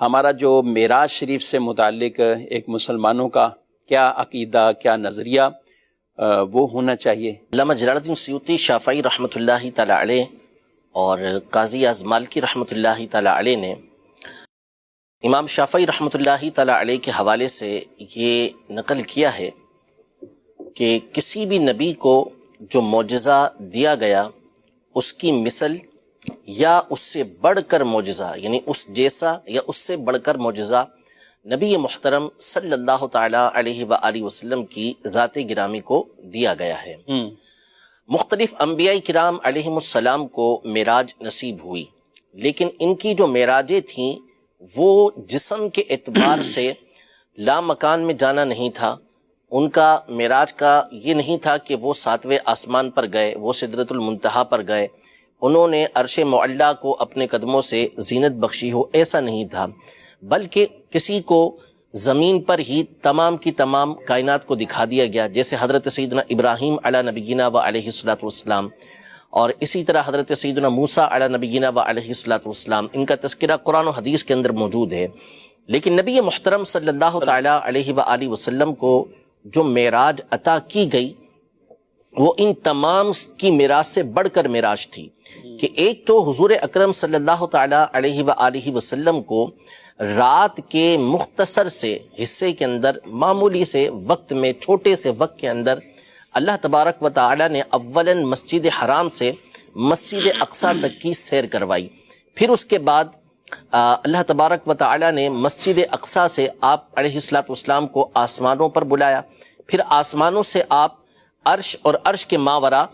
ہمارا جو معراج شریف سے متعلق ایک مسلمانوں کا کیا عقیدہ، کیا نظریہ وہ ہونا چاہیے؟ علامہ جلال الدین سیوطی شافعی رحمۃ اللہ تعالی علیہ اور قاضی اعظم مالکی رحمۃ اللہ تعالی علیہ نے امام شافعی رحمۃ اللہ تعالی علیہ کے حوالے سے یہ نقل کیا ہے کہ کسی بھی نبی کو جو معجزہ دیا گیا اس کی مثل یا اس سے بڑھ کر معجزہ، یعنی اس جیسا یا اس سے بڑھ کر معجزہ نبی محترم صلی اللہ تعالی علیہ وآلہ وسلم کی ذات گرامی کو دیا گیا ہے۔ مختلف انبیاء کرام علیہم السلام کو معراج نصیب ہوئی، لیکن ان کی جو معراجیں تھیں وہ جسم کے اعتبار سے لامکان میں جانا نہیں تھا۔ ان کا معراج کا یہ نہیں تھا کہ وہ 7ویں آسمان پر گئے، وہ سدرۃ المنتہا پر گئے، انہوں نے عرش معلیٰ کو اپنے قدموں سے زینت بخشی ہو، ایسا نہیں تھا، بلکہ کسی کو زمین پر ہی تمام کی تمام کائنات کو دکھا دیا گیا، جیسے حضرت سیدنا ابراہیم علی نبینا و علیہ الصلوۃ والسلام، اور اسی طرح حضرت سیدنا موسیٰ علی نبینا و علیہ الصلوۃ والسلام، ان کا تذکرہ قرآن و حدیث کے اندر موجود ہے۔ لیکن نبی محترم صلی اللہ تعالی علیہ وآلہ وسلم کو جو معراج عطا کی گئی وہ ان تمام کی معراج سے بڑھ کر معراج تھی، کہ ایک تو حضور اکرم صلی اللہ تعالی علیہ وآلہ وسلم کو رات کے مختصر سے حصے کے اندر، معمولی سے وقت میں، چھوٹے سے وقت کے اندر اللہ تبارک و تعالی نے اولاً مسجد حرام سے مسجد اقصیٰ تک کی سیر کروائی، پھر اس کے بعد اللہ تبارک و تعالی نے مسجد اقصیٰ سے آپ علیہ الصلوۃ والسلام کو آسمانوں پر بلایا، پھر آسمانوں سے آپ عرش اور عرش کے ماورا،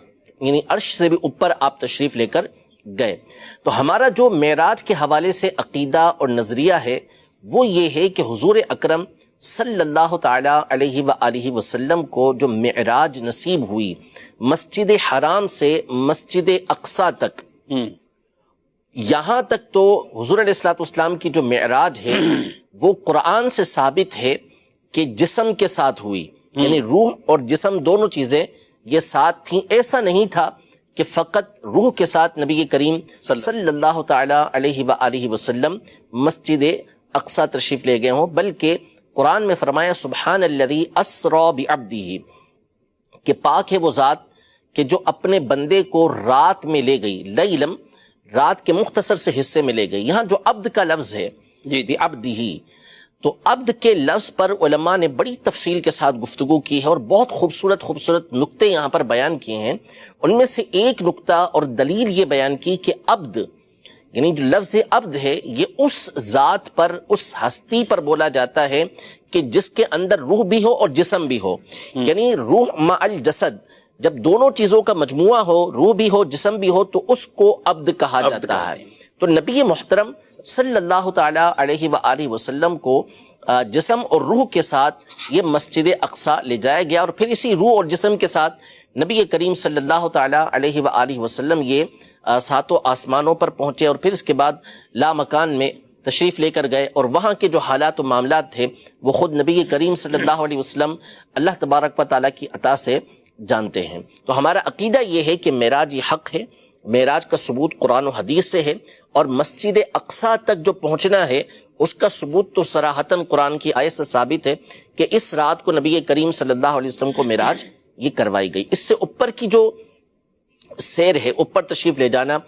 یعنی عرش سے بھی اوپر آپ تشریف لے کر گئے۔ تو ہمارا جو معراج کے حوالے سے عقیدہ اور نظریہ ہے وہ یہ ہے کہ حضور اکرم صلی اللہ تعالی علیہ وآلہ وسلم کو جو معراج نصیب ہوئی مسجد حرام سے مسجد اقصیٰ تک، یہاں تک تو حضور علیہ الصلوۃ والسلام کی جو معراج ہے وہ قرآن سے ثابت ہے کہ جسم کے ساتھ ہوئی، یعنی روح اور جسم دونوں چیزیں یہ ساتھ تھیں۔ ایسا نہیں تھا کہ فقط روح کے ساتھ نبی کریم صلی اللہ تعالی علیہ وآلہ وسلم مسجد اقصیٰ تشریف لے گئے ہوں، بلکہ قرآن میں فرمایا سبحان الذی اسریٰ بعبدہ، کہ پاک ہے وہ ذات کہ جو اپنے بندے کو رات میں لے گئی، لیلم رات کے مختصر سے حصے میں لے گئی۔ یہاں جو عبد کا لفظ ہے بعبدہ، تو عبد کے لفظ پر علماء نے بڑی تفصیل کے ساتھ گفتگو کی ہے اور بہت خوبصورت نقطے یہاں پر بیان کیے ہیں۔ ان میں سے ایک نقطہ اور دلیل یہ بیان کی کہ عبد، یعنی جو لفظ عبد ہے یہ اس ذات پر، اس ہستی پر بولا جاتا ہے کہ جس کے اندر روح بھی ہو اور جسم بھی ہو، یعنی روح مع الجسد، جب دونوں چیزوں کا مجموعہ ہو، روح بھی ہو جسم بھی ہو، تو اس کو عبد کہا جاتا ہے۔ تو نبی محترم صلی اللہ تعالی علیہ وآلہ وسلم کو جسم اور روح کے ساتھ یہ مسجد اقصیٰ لے جایا گیا، اور پھر اسی روح اور جسم کے ساتھ نبی کریم صلی اللہ تعالی علیہ وآلہ وسلم یہ 7 آسمانوں پر پہنچے، اور پھر اس کے بعد لامکان میں تشریف لے کر گئے، اور وہاں کے جو حالات و معاملات تھے وہ خود نبی کریم صلی اللہ علیہ وسلم اللہ تبارک و تعالیٰ کی عطا سے جانتے ہیں۔ تو ہمارا عقیدہ یہ ہے کہ معراج یہ حق ہے، معراج کا ثبوت قرآن و حدیث سے ہے، اور مسجد اقصیٰ تک جو پہنچنا ہے اس کا ثبوت تو صراحتاً قرآن کی آیت سے ثابت ہے کہ اس رات کو نبی کریم صلی اللہ علیہ وسلم کو معراج یہ کروائی گئی۔ اس سے اوپر کی جو سیر ہے، اوپر تشریف لے جانا،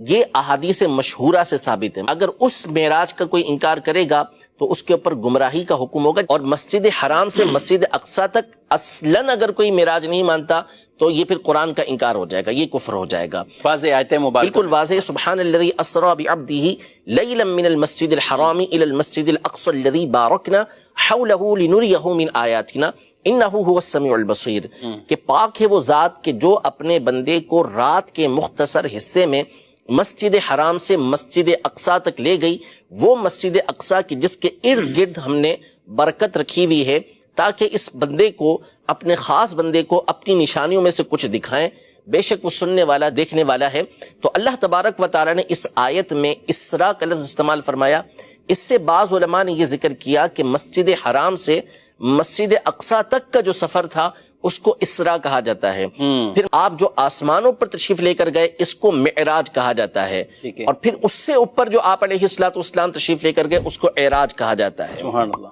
یہ احادیث مشہورہ سے ثابت ہے۔ اگر اس معراج کا کوئی انکار کرے گا تو اس کے اوپر گمراہی کا حکم ہوگا، اور مسجد حرام سے مسجد اقصیٰ تک اصلاً اگر کوئی معراج نہیں مانتا تو یہ پھر قرآن کا انکار ہو جائے گا، یہ کفر ہو جائے گا۔ واضح آیت مبارکہ، بالکل واضح، سبحان الذی اسریٰ بعبدہ لیلا من المسجد الحرام الی المسجد الاقصی الذی بارکنا حولہ لنریہ من آیاتنا انہ هو السمیع البصیر، کہ پاک ہے وہ ذات کہ جو اپنے بندے کو رات کے مختصر حصے میں مسجد حرام سے مسجد اقصیٰ تک لے گئی، وہ مسجد اقصیٰ کی جس کے ارد گرد ہم نے برکت رکھی ہوئی ہے، تاکہ اس بندے کو، اپنے خاص بندے کو اپنی نشانیوں میں سے کچھ دکھائیں، بے شک وہ سننے والا دیکھنے والا ہے۔ تو اللہ تبارک و تعالیٰ نے اس آیت میں اسراء کا لفظ استعمال فرمایا۔ اس سے بعض علماء نے یہ ذکر کیا کہ مسجد حرام سے مسجد اقصیٰ تک کا جو سفر تھا اس کو اسرا کہا جاتا ہے. پھر آپ جو آسمانوں پر تشریف لے کر گئے اس کو معراج کہا جاتا ہے. اور پھر اس سے اوپر جو آپ علیہ الصلوۃ والسلام تشریف لے کر گئے اس کو اعراج کہا جاتا ہے. سبحان اللہ.